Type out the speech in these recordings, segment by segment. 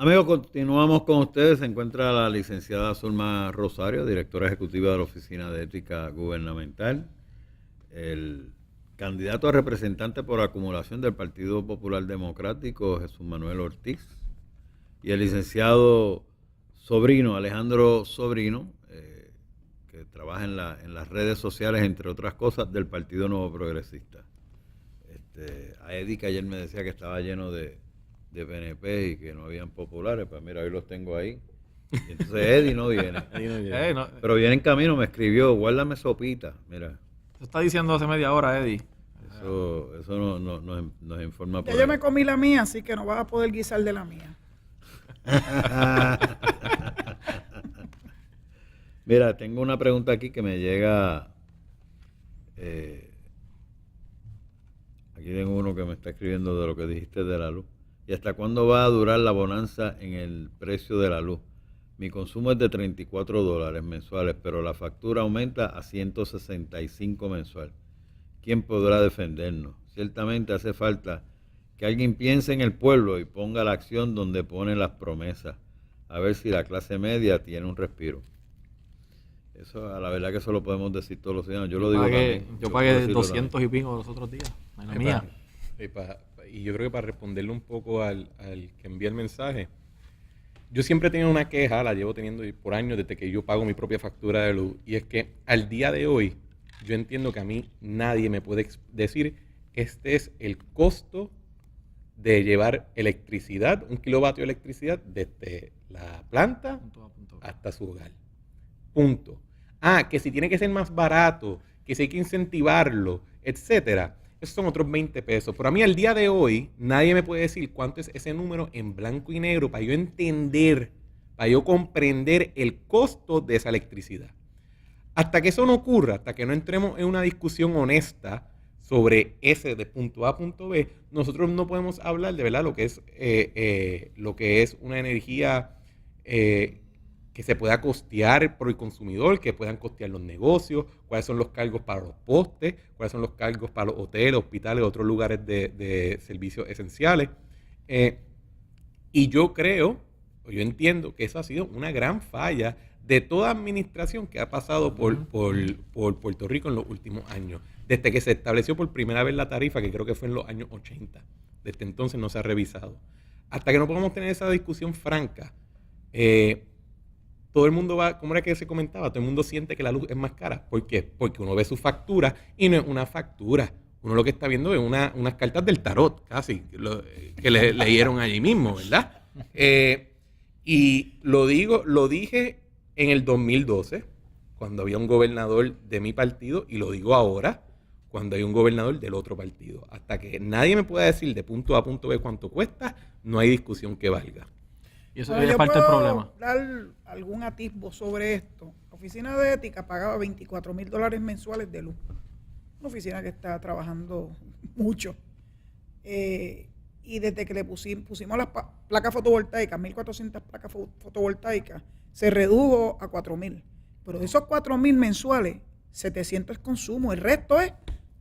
Amigos, continuamos con ustedes. Se encuentra la licenciada Zulma Rosario, directora ejecutiva de la Oficina de Ética Gubernamental, el candidato a representante por acumulación del Partido Popular Democrático, Jesús Manuel Ortiz, y el licenciado Sobrino, Alejandro Sobrino, que trabaja en las redes sociales, entre otras cosas, del Partido Nuevo Progresista. A Eddie, que ayer me decía que estaba lleno de PNP y que no habían populares, pues mira, hoy los tengo ahí. Y entonces Eddie no viene. Pero viene en camino, me escribió, guárdame sopita, mira. Eso está diciendo hace media hora, Eddie. Eso nos informa por ya yo me comí la mía, así que no vas a poder guisar de la mía. Mira, tengo una pregunta aquí que me llega. Aquí tengo uno que me está escribiendo de lo que dijiste de la luz. ¿Y hasta cuándo va a durar la bonanza en el precio de la luz? Mi consumo es de $34 mensuales, pero la factura aumenta a $165 mensual. ¿Quién podrá defendernos? Ciertamente hace falta que alguien piense en el pueblo y ponga la acción donde pone las promesas, a ver si la clase media tiene un respiro. Eso, a la verdad que eso lo podemos decir todos los días. Yo pagué 200 y pico los otros días. La mía. Y yo creo que para responderle un poco al que envía el mensaje, yo siempre he tenido una queja, la llevo teniendo por años desde que yo pago mi propia factura de luz, y es que al día de hoy yo entiendo que a mí nadie me puede decir este es el costo de llevar electricidad, 1 kilovatio de electricidad desde la planta hasta su hogar. Punto. Que si tiene que ser más barato, que si hay que incentivarlo, etcétera. Esos son otros 20 pesos. Pero a mí al día de hoy nadie me puede decir cuánto es ese número en blanco y negro para yo entender, para yo comprender el costo de esa electricidad. Hasta que eso no ocurra, hasta que no entremos en una discusión honesta sobre ese de punto A a punto B, nosotros no podemos hablar de verdad lo que es una energía que se pueda costear por el consumidor, que puedan costear los negocios, cuáles son los cargos para los postes, cuáles son los cargos para los hoteles, hospitales, otros lugares de servicios esenciales. Y yo entiendo que eso ha sido una gran falla de toda administración que ha pasado por Puerto Rico en los últimos años. Desde que se estableció por primera vez la tarifa, que creo que fue en los años 80. Desde entonces no se ha revisado. Hasta que no podamos tener esa discusión franca, todo el mundo ¿cómo era que se comentaba? Todo el mundo siente que la luz es más cara. ¿Por qué? Porque uno ve su factura y no es una factura. Uno lo que está viendo es unas cartas del tarot, casi, que le leyeron allí mismo, ¿verdad? Y lo dije en el 2012, cuando había un gobernador de mi partido, y lo digo ahora, cuando hay un gobernador del otro partido. Hasta que nadie me pueda decir de punto A a punto B cuánto cuesta, no hay discusión que valga. Y eso es parte del problema. Dar algún atisbo sobre esto. La Oficina de Ética pagaba $24,000 mensuales de luz. Una oficina que está trabajando mucho. Y desde que le pusimos las placas fotovoltaicas, 1.400 placas fotovoltaicas, se redujo a 4,000. Pero de esos 4,000 mensuales, 700 es consumo. El resto es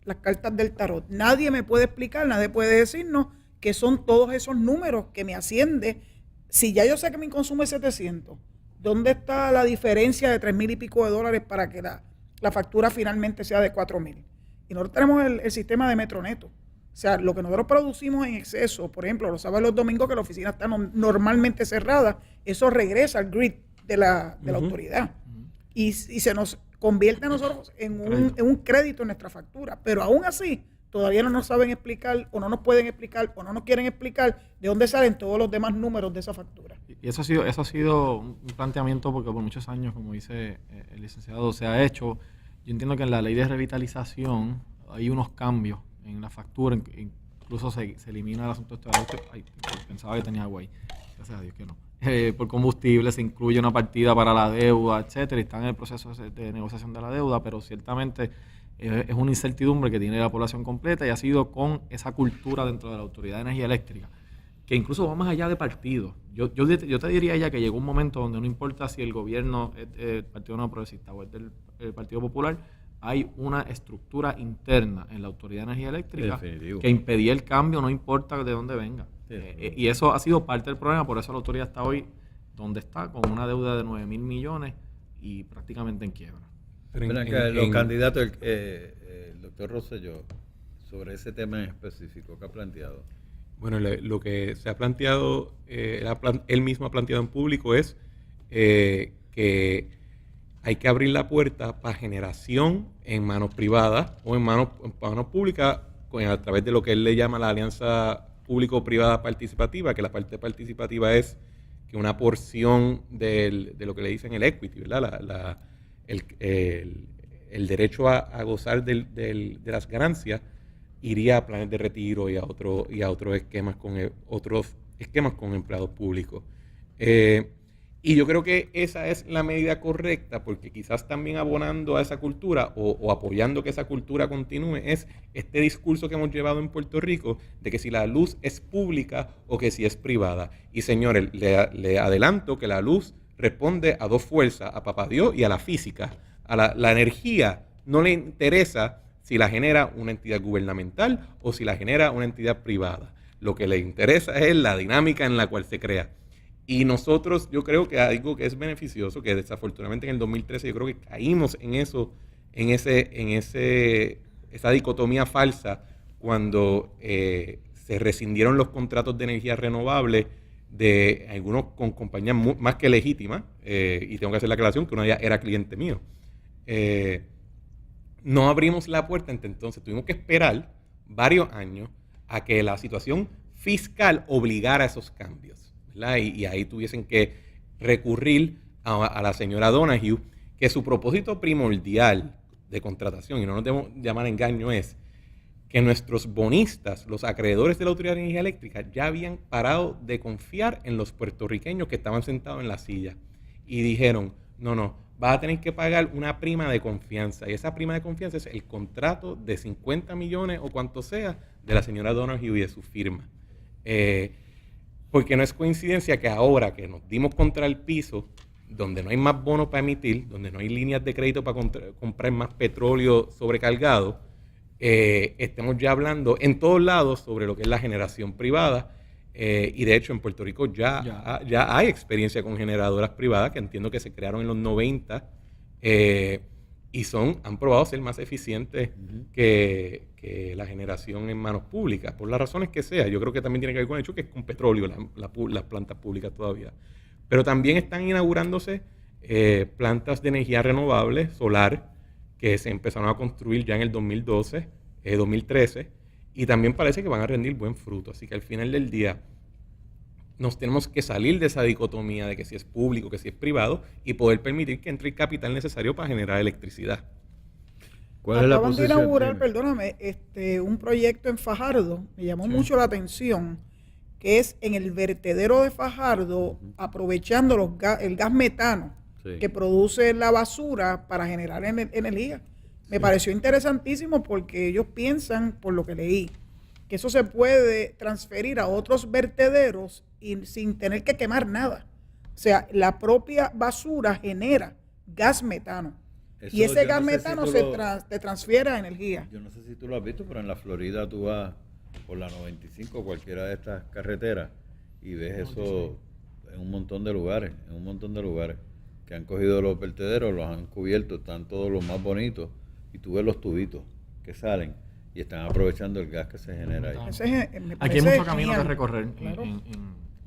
las cartas del tarot. Nadie me puede explicar, nadie puede decirnos qué son todos esos números que me asciende. Si ya yo sé que mi consumo es 700, ¿dónde está la diferencia de 3,000 y pico de dólares para que la factura finalmente sea de 4,000? Y nosotros tenemos el sistema de Metroneto. O sea, lo que nosotros producimos en exceso, por ejemplo, los sábados y los domingos que la oficina está normalmente cerrada, eso regresa al grid de la autoridad. Y se nos convierte a nosotros en un crédito en nuestra factura. Pero aún así, todavía no nos saben explicar, o no nos pueden explicar, o no nos quieren explicar de dónde salen todos los demás números de esa factura. Y eso ha sido un planteamiento porque por muchos años, como dice el licenciado, se ha hecho. Yo entiendo que en la ley de revitalización hay unos cambios en la factura, incluso se elimina el asunto de pensaba que tenía agua ahí, gracias a Dios que no. Por combustible, se incluye una partida para la deuda, etcétera, y está en el proceso de negociación de la deuda, pero ciertamente es una incertidumbre que tiene la población completa y ha sido con esa cultura dentro de la Autoridad de Energía Eléctrica, que incluso va más allá de partidos. Yo te diría ya que llegó un momento donde no importa si el gobierno es del Partido Nuevo Progresista o es del Partido Popular, hay una estructura interna en la Autoridad de Energía Eléctrica que impedía el cambio, no importa de dónde venga. Y eso ha sido parte del problema, por eso la autoridad está hoy donde está, con una deuda de 9.000 millones y prácticamente en quiebra. Pero los candidatos, el doctor Rosselló, sobre ese tema en específico, ¿qué ha planteado? Bueno, lo que se ha planteado, él mismo ha planteado en público es que hay que abrir la puerta para generación en manos privadas o en manos públicas a través de lo que él le llama la alianza público-privada participativa, que la parte participativa es que una porción de lo que le dicen el equity, ¿verdad? El derecho a gozar de las ganancias iría a planes de retiro y a otros esquemas con empleados públicos. Y yo creo que esa es la medida correcta, porque quizás también abonando a esa cultura o apoyando que esa cultura continúe es este discurso que hemos llevado en Puerto Rico de que si la luz es pública o que si es privada. Y señores, le adelanto que la luz responde a dos fuerzas, a Papá Dios y a la física. A la energía no le interesa si la genera una entidad gubernamental o si la genera una entidad privada. Lo que le interesa es la dinámica en la cual se crea. Y nosotros, yo creo que algo que es beneficioso, que desafortunadamente en el 2013 yo creo que caímos en esa dicotomía falsa cuando se rescindieron los contratos de energía renovable de algunos con compañías más que legítimas, y tengo que hacer la aclaración que uno ya era cliente mío. No abrimos la puerta, entonces tuvimos que esperar varios años a que la situación fiscal obligara a esos cambios. Y ahí tuviesen que recurrir a la señora Donoghue, que su propósito primordial de contratación, y no nos debemos llamar engaño, es que nuestros bonistas, los acreedores de la Autoridad de Energía Eléctrica, ya habían parado de confiar en los puertorriqueños que estaban sentados en la silla. Y dijeron, no, vas a tener que pagar una prima de confianza. Y esa prima de confianza es el contrato de 50 millones o cuanto sea de la señora Donoghue y de su firma. Porque no es coincidencia que ahora que nos dimos contra el piso, donde no hay más bonos para emitir, donde no hay líneas de crédito para comprar más petróleo sobrecargado, estemos ya hablando en todos lados sobre lo que es la generación privada. Y de hecho en Puerto Rico ya hay experiencia con generadoras privadas que entiendo que se crearon en los 90 y han probado ser más eficientes que la generación en manos públicas, por las razones que sea. Yo creo que también tiene que ver con el hecho que es con petróleo las plantas públicas todavía. Pero también están inaugurándose plantas de energía renovable, solar, que se empezaron a construir ya en el 2013, y también parece que van a rendir buen fruto. Así que al final del día nos tenemos que salir de esa dicotomía de que si es público, que si es privado, y poder permitir que entre el capital necesario para generar electricidad. ¿Cuál es la Acaban de posición? inaugurar, perdóname, un proyecto en Fajardo, me llamó mucho la atención, que es en el vertedero de Fajardo, aprovechando el gas metano que produce la basura para generar energía. Me pareció interesantísimo porque ellos piensan, por lo que leí, que eso se puede transferir a otros vertederos y sin tener que quemar nada. O sea, la propia basura genera gas metano. Y ese gas metano te transfiere a energía. Yo no sé si tú lo has visto, pero en la Florida tú vas por la 95, cualquiera de estas carreteras, y ves eso en un montón de lugares, que han cogido los vertederos, los han cubierto, están todos los más bonitos, y tú ves los tubitos que salen y están aprovechando el gas que se genera ahí. Aquí hay mucho camino que recorrer en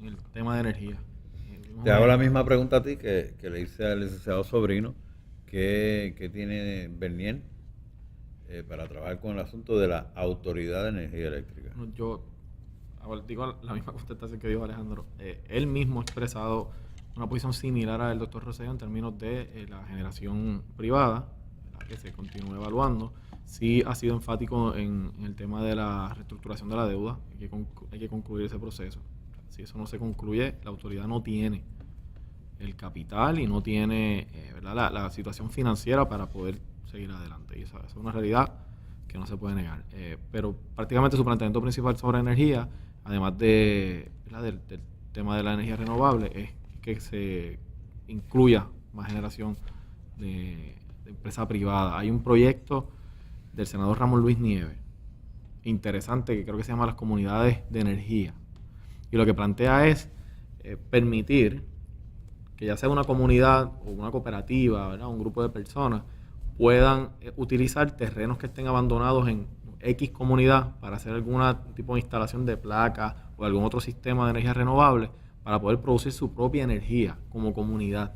el tema de energía. Te hago la misma pregunta a ti que le hice al licenciado Sobrino. ¿Qué tiene Bernier para trabajar con el asunto de la Autoridad de Energía Eléctrica? Yo digo la misma contestación que dijo Alejandro. Él mismo ha expresado una posición similar al doctor Rosselló en términos de la generación privada, la que se continúa evaluando. Sí ha sido enfático en el tema de la reestructuración de la deuda. Hay que concluir ese proceso. Si eso no se concluye, la autoridad no tiene el capital y no tiene la situación financiera para poder seguir adelante. Y esa es una realidad que no se puede negar. Pero prácticamente su planteamiento principal sobre energía, además del tema de la energía renovable, es que se incluya más generación de empresa privada. Hay un proyecto del senador Ramón Luis Nieves, interesante, que creo que se llama las comunidades de energía, Y lo que plantea es permitir que ya sea una comunidad o una cooperativa, ¿verdad? Un grupo de personas, puedan utilizar terrenos que estén abandonados en X comunidad para hacer algún tipo de instalación de placas o algún otro sistema de energía renovable para poder producir su propia energía como comunidad.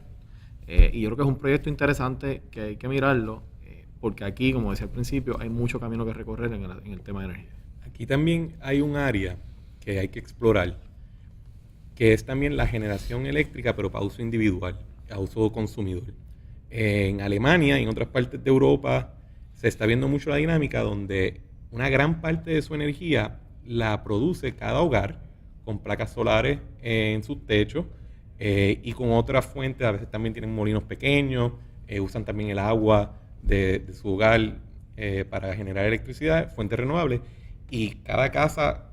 Y yo creo que es un proyecto interesante que hay que mirarlo, porque aquí, como decía al principio, hay mucho camino que recorrer en el tema de energía. Aquí también hay un área que hay que explorar, que es también la generación eléctrica, pero para uso individual, a uso consumidor. En Alemania y en otras partes de Europa se está viendo mucho la dinámica donde una gran parte de su energía la produce cada hogar con placas solares en sus techos y con otras fuentes. A veces también tienen molinos pequeños, usan también el agua de su hogar para generar electricidad, fuentes renovables, y cada casa,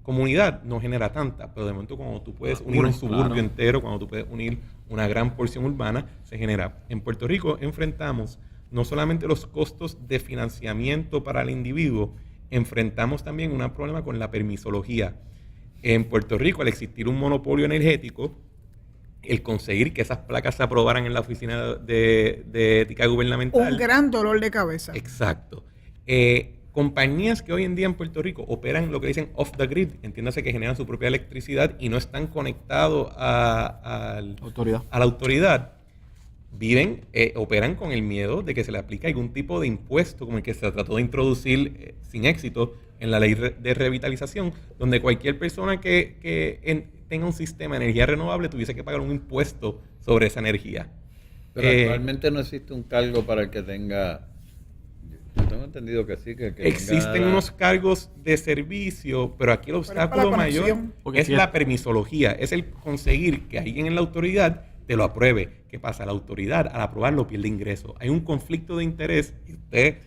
comunidad, no genera tanta, pero de momento cuando tú puedes unir un suburbio entero, cuando tú puedes unir una gran porción urbana, se genera. En Puerto Rico enfrentamos no solamente los costos de financiamiento para el individuo, enfrentamos también un problema con la permisología. En Puerto Rico, al existir un monopolio energético, el conseguir que esas placas se aprobaran en la Oficina de Ética Gubernamental. Un gran dolor de cabeza. Exacto. Compañías que hoy en día en Puerto Rico operan lo que dicen off the grid, entiéndase que generan su propia electricidad y no están conectados a la autoridad, operan con el miedo de que se le aplique algún tipo de impuesto como el que se trató de introducir sin éxito en la ley de revitalización, donde cualquier persona que tenga un sistema de energía renovable tuviese que pagar un impuesto sobre esa energía. Pero actualmente no existe un cargo para el que tenga... Yo tengo entendido que sí, que existen unos cargos de servicio, pero aquí el obstáculo mayor es la permisología, es el conseguir que alguien en la autoridad te lo apruebe. ¿Qué pasa? La autoridad al aprobarlo pierde ingreso. Hay un conflicto de interés y usted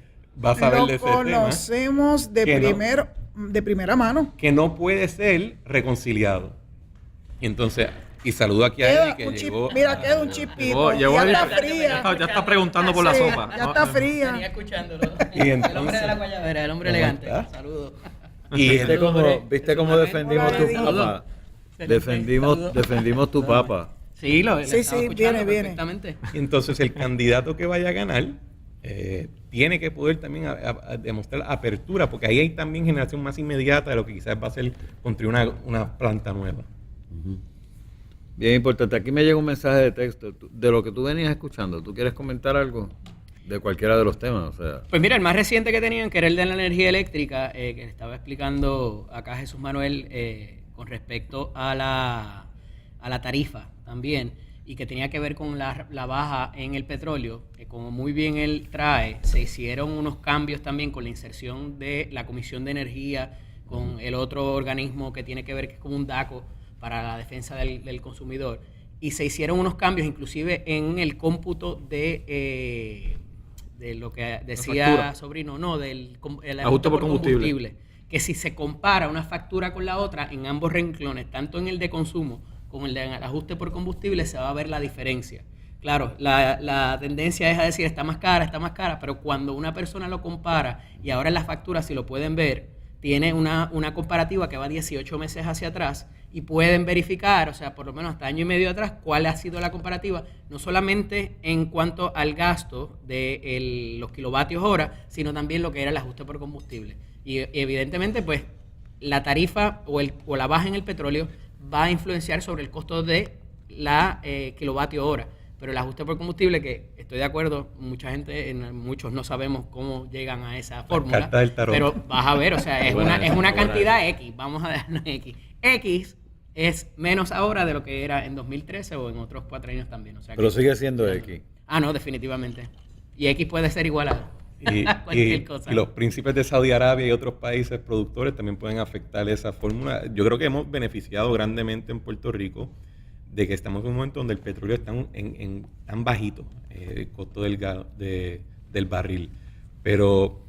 va a saber de ese tema. Lo conocemos de primera mano. Que no puede ser reconciliado. Y entonces... Y saludo aquí a Eddie, que llegó. Mira, queda un chispito. Ya está fría. Ya está preguntando por la sopa. Ya está fría. Venía escuchándolo. Y entonces, el hombre de la guayabera, el hombre elegante. Saludos. Y ¿Viste cómo defendimos tu papa? Defendimos tu papa. Sí, viene. Perfectamente. Entonces, el candidato que vaya a ganar tiene que poder también demostrar apertura, porque ahí hay también generación más inmediata de lo que quizás va a ser construir una planta nueva. Bien importante. Aquí me llega un mensaje de texto de lo que tú venías escuchando. ¿Tú quieres comentar algo de cualquiera de los temas? O sea, pues mira, el más reciente que tenían, que era el de la energía eléctrica, que estaba explicando acá Jesús Manuel con respecto a la tarifa también, y que tenía que ver con la baja en el petróleo, como muy bien él trae, se hicieron unos cambios también con la inserción de la Comisión de Energía, con el otro organismo que tiene que ver, que es como un DACO, para la defensa del consumidor, y se hicieron unos cambios inclusive en el cómputo de lo que decía Sobrino, del ajuste por combustible, que si se compara una factura con la otra en ambos renglones, tanto en el de consumo como el de ajuste por combustible, se va a ver la diferencia. Claro, la tendencia es a decir está más cara, pero cuando una persona lo compara, y ahora en las facturas, si lo pueden ver, tiene una comparativa que va 18 meses hacia atrás, y pueden verificar, o sea, por lo menos hasta año y medio atrás, cuál ha sido la comparativa, no solamente en cuanto al gasto de los kilovatios hora, sino también lo que era el ajuste por combustible. Y evidentemente, pues, la tarifa o la baja en el petróleo va a influenciar sobre el costo de la kilovatio hora. Pero el ajuste por combustible, que estoy de acuerdo, muchos no sabemos cómo llegan a esa fórmula, pero vas a ver, o sea, es una cantidad X, vamos a darnos X. X es menos ahora de lo que era en 2013 o en otros 4 años también. O sea, pero sigue siendo X. No, definitivamente. Y X puede ser igual a cualquier cosa. Y los príncipes de Saudi Arabia y otros países productores también pueden afectar esa fórmula. Yo creo que hemos beneficiado grandemente en Puerto Rico de que estamos en un momento donde el petróleo está tan bajito, el costo del barril. Pero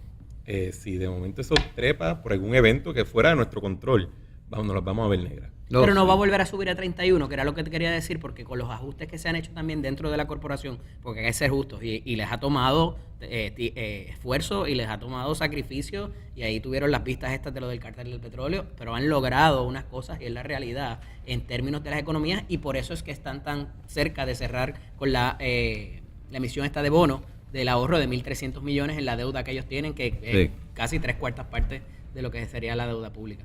si de momento eso trepa por algún evento que fuera de nuestro control, nos las vamos a ver negras. Pero no sí. va a volver a subir a 31, que era lo que te quería decir, porque con los ajustes que se han hecho también dentro de la corporación, porque hay que ser justos, y les ha tomado esfuerzo y les ha tomado sacrificio, y ahí tuvieron las vistas estas de lo del cártel del petróleo, pero han logrado unas cosas y es la realidad en términos de las economías, y por eso es que están tan cerca de cerrar con la emisión esta de bono del ahorro de 1.300 millones en la deuda que ellos tienen, que es casi 3/4 partes de lo que sería la deuda pública.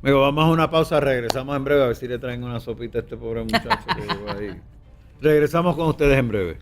Amigo, vamos a una pausa, regresamos en breve a ver si le traen una sopita a este pobre muchacho que llegó ahí. Regresamos con ustedes en breve.